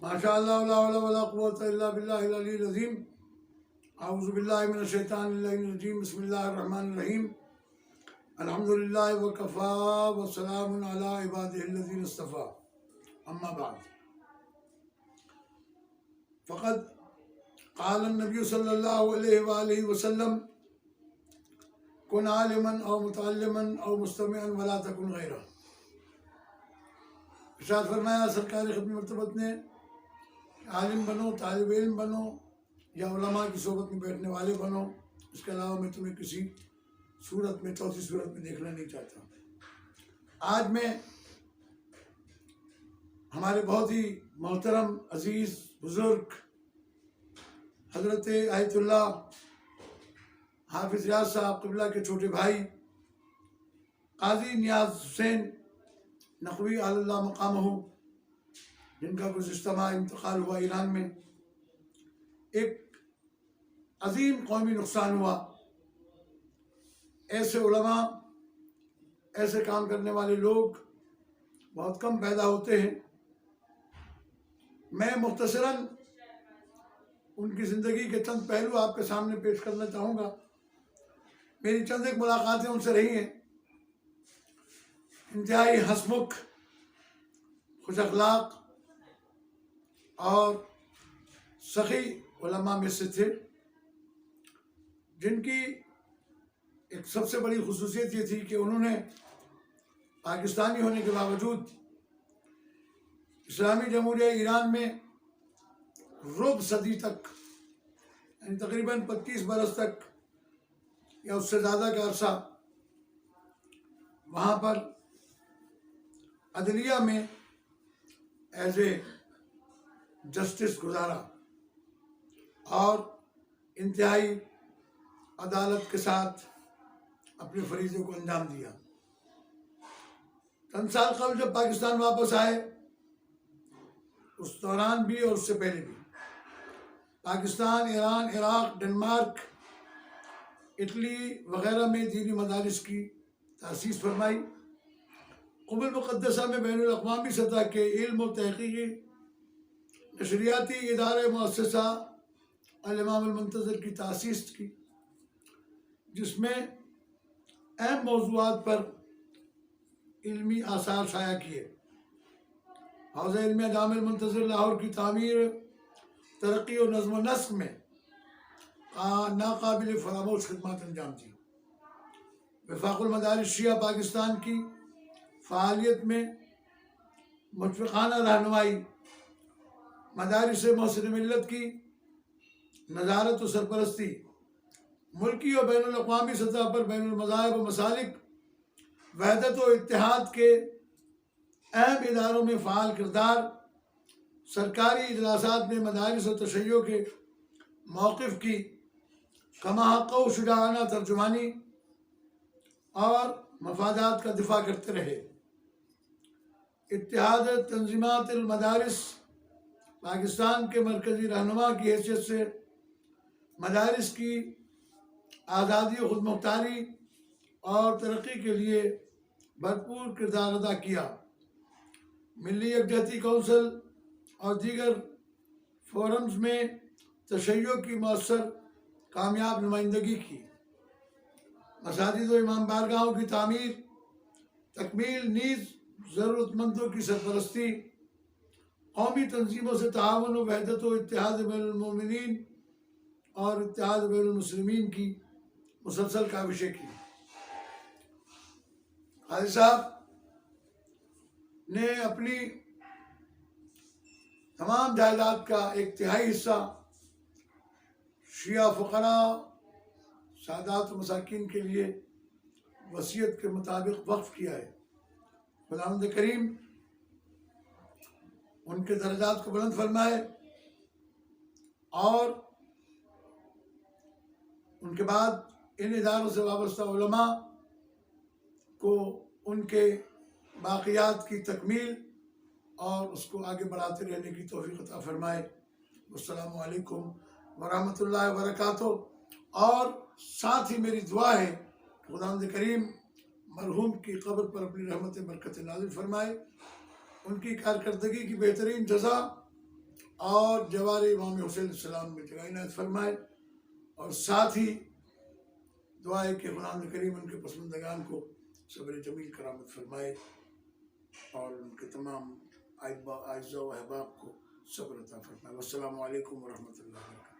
ماشاء اللہ لا حول ولا قوۃ الا باللہ العلی العظیم اعوذ باللہ من الشیطان اللعین الرجیم بسم اللہ الرحمن الرحیم الحمد للہ وکفا وسلام علی عبادہ الذین اصطفیٰ اما بعد فقد قال النبی صلی اللہ علیہ وآلہ وسلم کن عالما او متعلما او مستمعا ولا تکن غیرہ۔ ارشاد فرمایا سرکار ختم مرتبت نے، عالم بنو، طالب علم بنو یا علماء کی صحبت میں بیٹھنے والے بنو، اس کے علاوہ میں تمہیں کسی صورت میں، چوتھی صورت میں دیکھنا نہیں چاہتا۔ آج میں ہمارے بہت ہی محترم عزیز بزرگ حضرت آیت اللہ حافظ ریاض صاحب قبلہ کے چھوٹے بھائی قاضی نیاز حسین نقوی علی اللہ مقامہ، جن کا گزشتہ ماہ انتقال ہوا ایران میں، ایک عظیم قومی نقصان ہوا۔ ایسے علماء، ایسے کام کرنے والے لوگ بہت کم پیدا ہوتے ہیں۔ میں مختصراً ان کی زندگی کے چند پہلو آپ کے سامنے پیش کرنا چاہوں گا۔ میری چند ایک ملاقاتیں ان سے رہی ہیں۔ انتہائی ہنسمکھ، خوش اخلاق اور سخی علماء میں سے تھے، جن کی ایک سب سے بڑی خصوصیت یہ تھی کہ انہوں نے پاکستانی ہونے کے باوجود اسلامی جمہوریہ ایران میں ربع صدی تک، یعنی تقریباً 25 برس تک یا اس سے زیادہ کا عرصہ وہاں پر عدلیہ میں ایز اے جسٹس گزارا اور انتہائی عدالت کے ساتھ اپنے فریضے کو انجام دیا۔ چند سال قبل جب پاکستان واپس آئے، اس دوران بھی اور اس سے پہلے بھی پاکستان، ایران، عراق، ڈنمارک، اٹلی وغیرہ میں دینی مدارس کی تأسیس فرمائی۔ قم المقدسہ میں بین الاقوامی سطح کے علم و تحقیقی نشریاتی ادارے مؤسسہ الامام المنتظر کی تأسیس کی، جس میں اہم موضوعات پر علمی آثار شائع کیے۔ حوزہ علم جامع المنتظر لاہور کی تعمیر، ترقی و نظم و نسق میں ناقابل فراموش خدمات انجام دی۔ وفاق المدارس شیعہ پاکستان کی فعالیت میں مشفقانہ رہنمائی، مدارس محسن ملت کی نظارت و سرپرستی، ملکی و بین الاقوامی سطح پر بین المذاہب و مسالک وحدت و اتحاد کے اہم اداروں میں فعال کردار، سرکاری اجلاسات میں مدارس و تشیع کے موقف کی کما حق و شجاعانہ ترجمانی اور مفادات کا دفاع کرتے رہے۔ اتحاد تنظیمات المدارس پاکستان کے مرکزی رہنما کی حیثیت سے مدارس کی آزادی و خود مختاری اور ترقی کے لیے بھرپور کردار ادا کیا۔ ملی یکجہتی کونسل اور دیگر فورمز میں تشیع کی مؤثر کامیاب نمائندگی کی۔ مساجد و امام بارگاہوں کی تعمیر، تکمیل نیز ضرورت مندوں کی سرپرستی، قومی تنظیموں سے تعاون و وحدت و اتحاد بین المومنین اور اتحاد بین المسلمین کی مسلسل کاوشیں کی۔ قاضی صاحب نے اپنی تمام جائیداد کا ایک تہائی حصہ شیعہ فقراء، سادات و مساکین کے لیے وصیت کے مطابق وقف کیا ہے۔ خداوند کریم ان کے درجات کو بلند فرمائے اور ان کے بعد ان اداروں سے وابستہ علماء کو ان کے باقیات کی تکمیل اور اس کو آگے بڑھاتے رہنے کی توفیق عطا فرمائے۔ السلام علیکم ورحمۃ اللہ وبرکاتہ۔ اور ساتھ ہی میری دعا ہے کہ خداوند کریم مرحوم کی قبر پر اپنی رحمت برکت نازل فرمائے، ان کی کارکردگی کی بہترین جزا اور جوار امام حسین علیہ السلام میں جگہ عنایت فرمائے، اور ساتھ ہی دعا ہے کہ خدا کریم ان کے پسماندگان کو صبر جمیل کرامت فرمائے، اور ان کے تمام اعزاء و احباب کو صبر عطا فرمائے۔ والسلام علیکم ورحمۃ اللہ وبرکاتہ۔